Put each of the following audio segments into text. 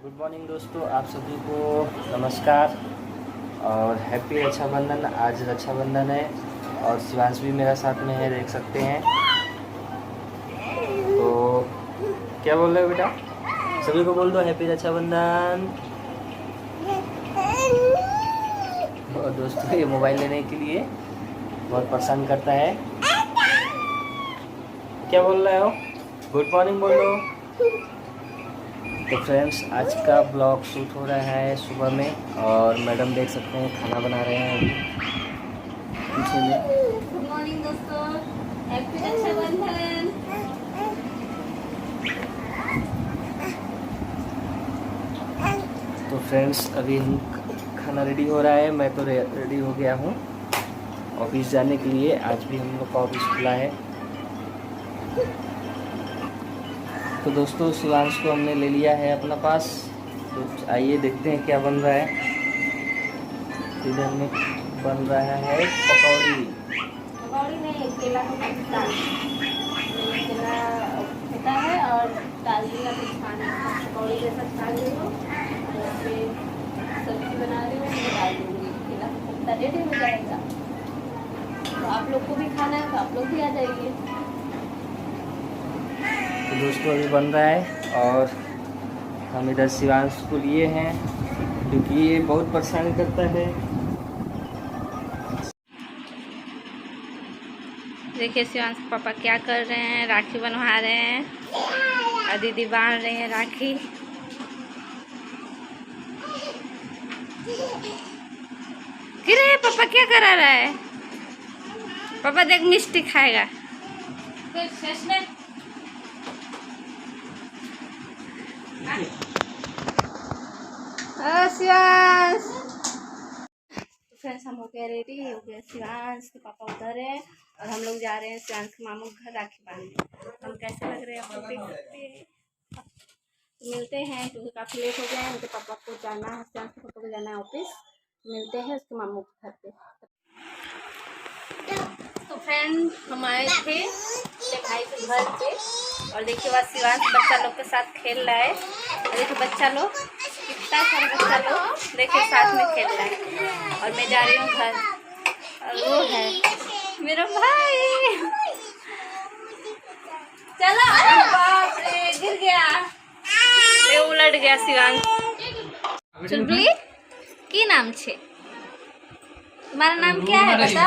Good morning दोस्तों, आप सभी को नमस्कार और हैप्पी रक्षाबंधन। आज रक्षाबंधन है और शिवांश भी मेरा साथ में है, देख सकते हैं। तो क्या बोल रहे हो बेटा? सभी को बोल दो हैप्पी रक्षाबंधन। और दोस्तों ये मोबाइल लेने के लिए बहुत परेशान करता है। क्या बोल रहे हो? गुड मॉर्निंग बोलो। तो फ्रेंड्स, आज का ब्लॉग शूट हो रहा है सुबह में और मैडम देख सकते हैं खाना बना रहे हैं अभी पीछे में। गुड मॉर्निंग दोस्तों, हैप्पी रक्षाबंधन। तो फ्रेंड्स, अभी खाना रेडी हो रहा है। मैं तो रेडी हो गया हूँ ऑफिस जाने के लिए। आज भी हम लोग का ऑफिस खुला है। तो दोस्तों, शिवांश को हमने ले लिया है अपना पास। तो आइए देखते हैं क्या बन रहा है। इधर में बन रहा है पकौड़ी। पकौड़ी नहीं, केला का पत्ता। केला होता है और डाल दिया कुछ खाने का, पकौड़ी जैसा खा रही हो। यहाँ पे सब्जी बना रही हूँ, मैं डाल दूँगी। केला का पत्ता रेडी हो जाएगा। तो आप लोग को भी खाना है तो आप लोग भी आ जाइए। तो दोस्तों, अभी बन रहा है और हम इधर शिवांश को लिए हैं क्योंकि ये बहुत परेशान करता है। देखिए शिवांश के पापा क्या कर रहे हैं, राखी बनवा रहे हैं और दीदी बांध रही है राखी। किरे पापा क्या करा रहा है? पापा देख मिष्टी खाएगा। शिवांश, फ्रेंड्स हम हो गए रेडी, हो गए। शिवांश के पापा उधर है और हम लोग जा रहे हैं शिवांश के मामू के घर राखी बांधने। हम कैसे लग रहे हैं आप लोग देख सकते हैं। तो मिलते हैं क्योंकि काफ़ी लेट हो गए हैं। उनके पापा को जाना है, शिवांश के पापा को जाना है ऑफिस। मिलते हैं उसके मामू के घर पे। तो फ्रेंड हम आए थे अपने भाई के घर पे और देखिए वहाँ शिवांश बच्चा लोग के साथ खेल रहा है। और देखिए बच्चा लोग, कितना सारा बच्चा लोग देखिए साथ में खेल रहा है। और मैं जा रही हूँ घर और वो है मेरा भाई। चलो, बाप रे गिर गया, ये उलट गया शिवांश। चुलबुली की नाम छे? तुम्हारा नाम क्या है बता?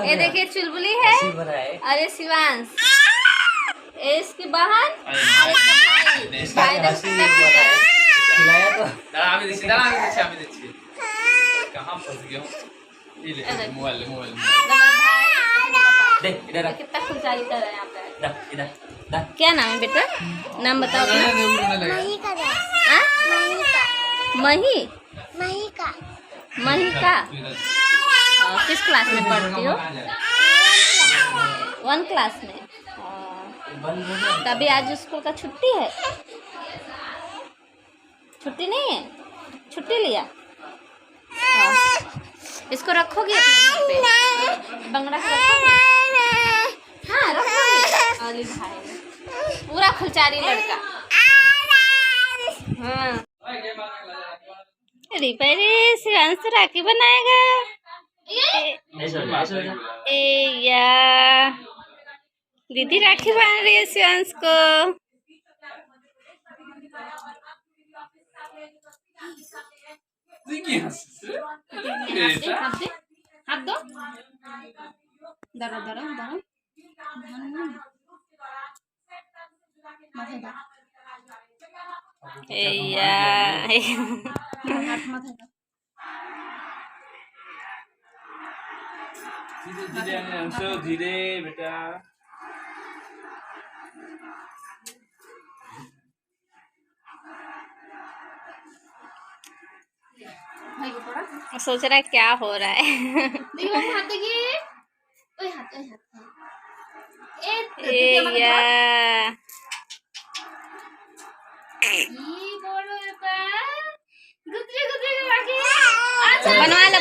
ये देखिए चुलबुली है और ये शिवांश, ये इसकी बहन और इसका भाई। खिलाया तो कहाँ फंस गया मोबाइल देख इधर कितना खुलचाली कर रहा है यहाँ पे। इधर क्या नाम है बेटा? नाम बताओ। मही महिका। किस क्लास में पढ़ती हो? 1 क्लास में। तभी आज स्कूल का छुट्टी है? छुट्टी नहीं है, छुट्टी लिया। इसको रखोगी अपने घर पे? बंगड़ा को रखोगी? हाँ रखोगी। अली भाई पूरा खुलचारी लड़का। हाँ रिपेरी शिवांश राखी बनाएगा। ए या दीदी राखी बांध रही है शिवांश को। हाथ दो, धरो धरो धरो। धीरे बेटा। सोच रहा है क्या हो रहा है।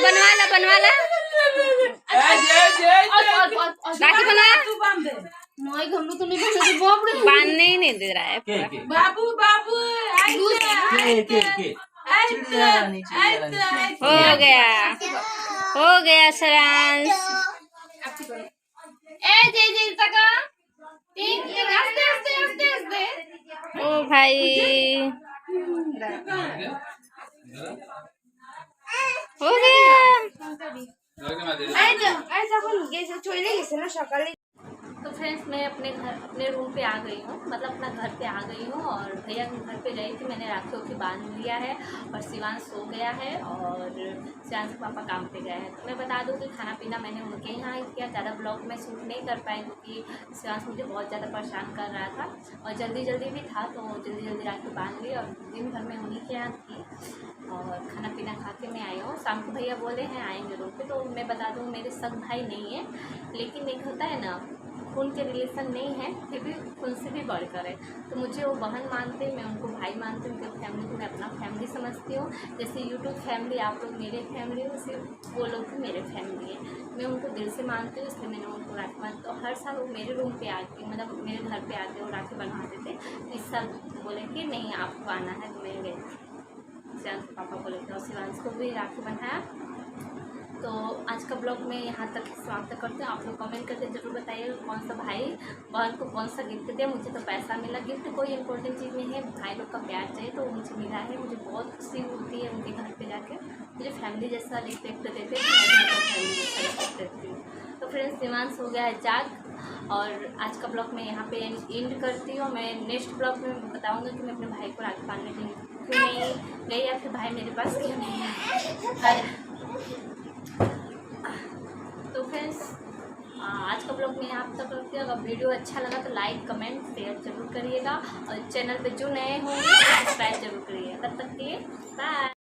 बनवा ला राखी बना। बांधने ही नहीं दे रहा है। बाबू बाबू हो गया सरांश। ओ भाई हो गया। तो फ्रेंड्स मैं अपने रूम पे आ गई हूँ, मतलब अपना घर पे आ गई हूँ और भैया के घर पे गई थी। मैंने राखी उखी बांध लिया है और शिवांश सो गया है और शिवांश के पापा काम पे गए हैं। तो मैं बता दूँ कि खाना पीना मैंने उनके यहाँ ही किया। ज़्यादा ब्लॉग में शूट नहीं कर पाई क्योंकि शिवांश मुझे बहुत ज़्यादा परेशान कर रहा था और जल्दी भी था, तो जल्दी राखी बांध ली और दिन भर में उन्हीं के यहाँ थी और खाना पीना खा के मैं आई हूँ। शाम को भैया बोले हैं आएंगे रूम पे। तो मैं बता दूँ मेरे सग भाई नहीं है, लेकिन एक होता है ना खून के रिलेशन नहीं है, फिर भी खून से भी बढ़कर है। तो मुझे वो बहन मानते हैं, मैं उनको भाई मानती हूँ। उनकी फैमिली को मैं अपना फैमिली समझती हूँ। जैसे यूट्यूब फैमिली आप लोग मेरे फैमिली हो, सिर्फ वो लोग भी मेरे फैमिली है। मैं उनको दिल से मानती हूँ, इसलिए मैंने उनको राखी बांधी। तो हर साल वो मेरे रूम पे आके, मतलब मेरे घर पे आके वो राखी बनवाते थे। इस साल बोले कि नहीं आपको आना है, तो मैं गई। शिवांश के पापा बोले थे और शिवांश को भी राखी बनाया। तो आज का ब्लॉग मैं यहाँ तक समाप्त करती हूँ। आप लोग कमेंट करके ज़रूर बताइए कौन सा भाई बहन को कौन सा गिफ्ट दिया। मुझे तो पैसा मिला, गिफ्ट कोई इंपॉर्टेंट चीज़ नहीं है, भाई लोग का प्यार चाहिए तो मुझे मिला है। मुझे बहुत खुशी होती है उनके घर पे जाके, मुझे फैमिली जैसा रिस्पेक्ट देते हैं, फैमिली जैसा रिस्पेक्ट देती हूँ। तो फ्रेंड्स शिवांश हो गया है जाग और आज का ब्लॉग मैं यहाँ पे एंड करती हूँ। मैं नेक्स्ट ब्लॉग में बताऊँगा कि मैं अपने भाई को राखी बांधने के लिए क्यों नहीं गई या फिर भाई मेरे पास क्यों नहीं आया। तो फ्रेंड्स आज का ब्लॉग मैं यहाँ तक करती हूँ। अगर वीडियो अच्छा लगा तो लाइक कमेंट शेयर जरूर करिएगा और चैनल पे जो नए होंगे सब्सक्राइब जरूर करिएगा। तब तक के लिए बाय।